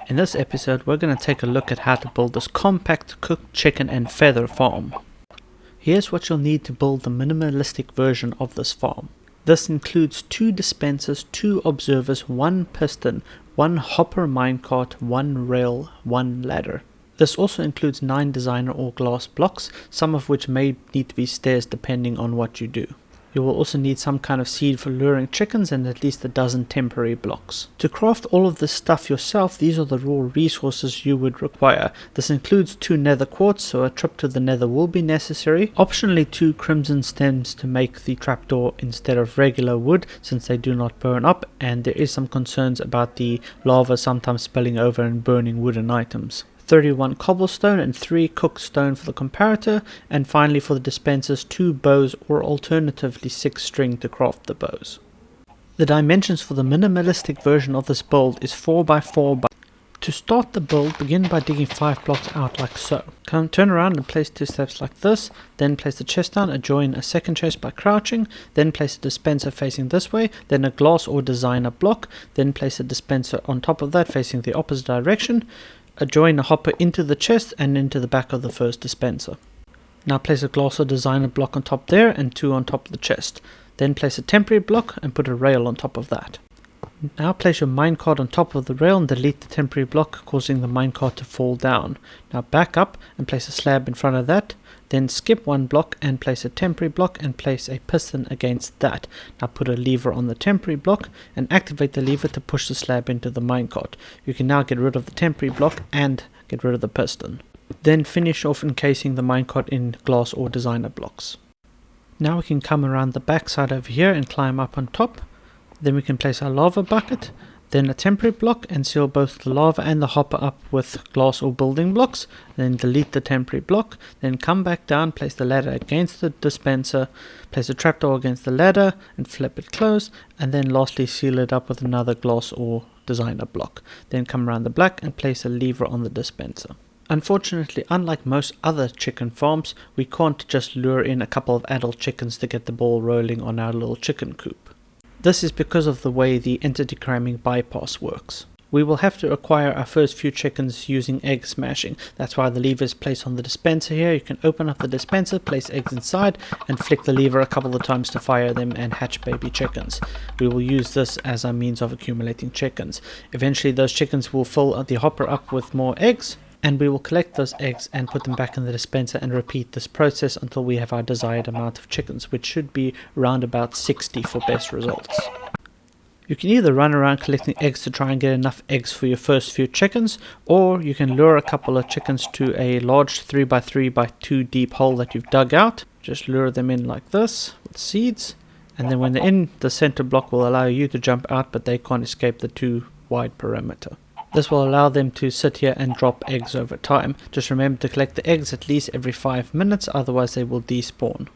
In this episode, we're going to take a look at how to build this compact cooked chicken and feather farm. Here's what you'll need to build the minimalistic version of this farm. This includes 2 dispensers, 2 observers, 1 piston, 1 hopper minecart, 1 rail, 1 ladder. This also includes 9 designer or glass blocks, some of which may need to be stairs depending on what you do. You will also need some kind of seed for luring chickens and at least a dozen temporary blocks. To craft all of this stuff yourself, these are the raw resources you would require. This includes 2 nether quartz, so a trip to the nether will be necessary. Optionally 2 crimson stems to make the trapdoor instead of regular wood, since they do not burn up, and there is some concerns about the lava sometimes spilling over and burning wooden items. 31 cobblestone and 3 cooked stone for the comparator, and finally for the dispensers 2 bows or alternatively 6 string to craft the bows. The dimensions for the minimalistic version of this build is 4x4 by. To start the build, begin by digging 5 blocks out like so. Turn around and place 2 steps like this, then place the chest down, adjoin a second chest by crouching, then place a dispenser facing this way, then a glass or designer block, then place a dispenser on top of that facing the opposite direction. Adjoin a hopper into the chest and into the back of the first dispenser. Now place a glass or designer block on top there and 2 on top of the chest. Then place a temporary block and put a rail on top of that. Now place your minecart on top of the rail and delete the temporary block, causing the minecart to fall down. Now back up and place a slab in front of that. Then skip 1 block and place a temporary block and place a piston against that. Now put a lever on the temporary block and activate the lever to push the slab into the minecart. You can now get rid of the temporary block and get rid of the piston. Then finish off encasing the minecart in glass or designer blocks. Now we can come around the back side over here and climb up on top. Then we can place our lava bucket, then a temporary block and seal both the lava and the hopper up with glass or building blocks, then delete the temporary block, then come back down, place the ladder against the dispenser, place a trapdoor against the ladder and flip it closed, and then lastly seal it up with another glass or designer block. Then come around the back and place a lever on the dispenser. Unfortunately, unlike most other chicken farms, we can't just lure in a couple of adult chickens to get the ball rolling on our little chicken coop. This is because of the way the entity cramming bypass works. We will have to acquire our first few chickens using egg smashing. That's why the lever is placed on the dispenser here. You can open up the dispenser, place eggs inside, and flick the lever a couple of times to fire them and hatch baby chickens. We will use this as a means of accumulating chickens. Eventually those chickens will fill the hopper up with more eggs, and we will collect those eggs and put them back in the dispenser and repeat this process until we have our desired amount of chickens, which should be around about 60 for best results. You can either run around collecting eggs to try and get enough eggs for your first few chickens, or you can lure a couple of chickens to a large 3x3x2 deep hole that you've dug out. Just lure them in like this with seeds, and then when they're in, the center block will allow you to jump out, but they can't escape the 2 wide perimeter. This will allow them to sit here and drop eggs over time. Just remember to collect the eggs at least every 5 minutes, otherwise they will despawn.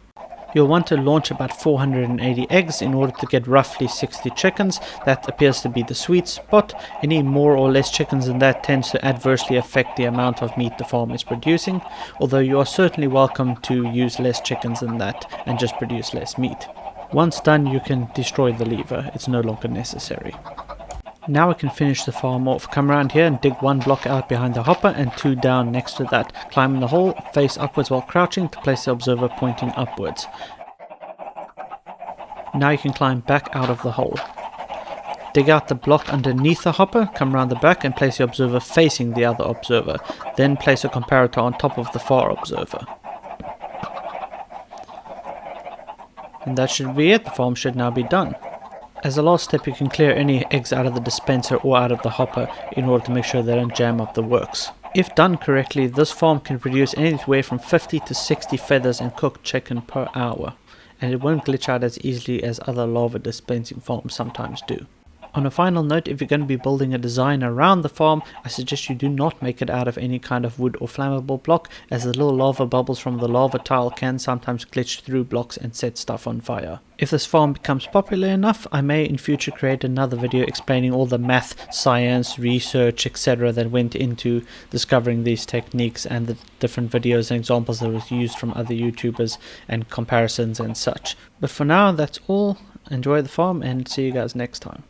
You'll want to launch about 480 eggs in order to get roughly 60 chickens. That appears to be the sweet spot. Any more or less chickens than that tends to adversely affect the amount of meat the farm is producing, although you are certainly welcome to use less chickens than that and just produce less meat. Once done, you can destroy the lever. It's no longer necessary. Now we can finish the farm off. Come around here and dig 1 block out behind the hopper and 2 down next to that. Climb in the hole, face upwards while crouching to place the observer pointing upwards. Now you can climb back out of the hole. Dig out the block underneath the hopper, come around the back and place the observer facing the other observer. Then place a comparator on top of the far observer. And that should be it. The farm should now be done. As a last step, you can clear any eggs out of the dispenser or out of the hopper in order to make sure they don't jam up the works. If done correctly, this farm can produce anywhere from 50 to 60 feathers and cooked chicken per hour, and it won't glitch out as easily as other lava dispensing farms sometimes do. On a final note, if you're going to be building a design around the farm, I suggest you do not make it out of any kind of wood or flammable block, as the little lava bubbles from the lava tile can sometimes glitch through blocks and set stuff on fire. If this farm becomes popular enough, I may in future create another video explaining all the math, science, research, etc. that went into discovering these techniques and the different videos and examples that was used from other YouTubers and comparisons and such. But for now, that's all. Enjoy the farm and see you guys next time.